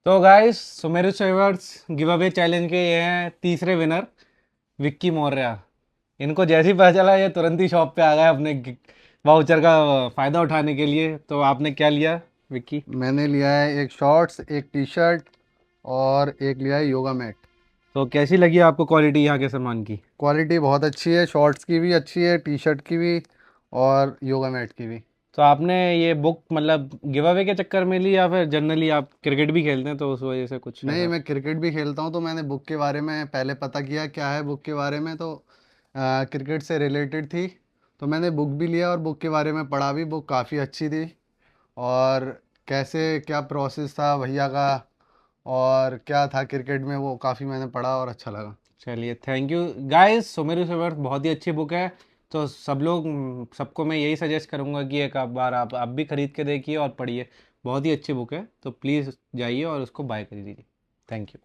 तो guys Sumeru savers giveaway challenge के ये हैं तीसरे विनर विक्की मौर्य। इनको जैसे ही पता चला ये तुरंत ही शॉप पे आ गए अपने वाउचर का फायदा उठाने के लिए। तो आपने क्या लिया विक्की? मैंने लिया है एक शॉर्ट्स, एक टी शर्ट और एक लिया है योगा मैट। तो कैसी लगी आपको क्वालिटी यहाँ के सामान की? क्वालिटी बहुत अच्छी है, शॉर्ट्स की भी अच्छी है, टी शर्ट की भी और योगा मैट की भी। तो आपने ये बुक मतलब गिव अवे के चक्कर में ली या फिर जनरली आप क्रिकेट भी खेलते हैं तो उस वजह से कुछ नहीं, ऐसा? मैं क्रिकेट भी खेलता हूँ तो मैंने बुक के बारे में पहले पता किया क्या है बुक के बारे में, तो क्रिकेट से रिलेटेड थी। तो मैंने बुक भी लिया और बुक के बारे में पढ़ा भी। बुक काफ़ी अच्छी थी और कैसे क्या प्रोसेस था भैया का और क्या था क्रिकेट में, वो काफ़ी मैंने पढ़ा और अच्छा लगा। चलिए थैंक यू गाइस। सुमेरु सेवर्स बहुत ही अच्छी बुक है। तो सब लोग सबको मैं यही सजेस्ट करूंगा कि एक आप बार आप भी खरीद के देखिए और पढ़िए। बहुत ही अच्छी बुक है तो प्लीज़ जाइए और उसको बाय कर दीजिए। Thank you.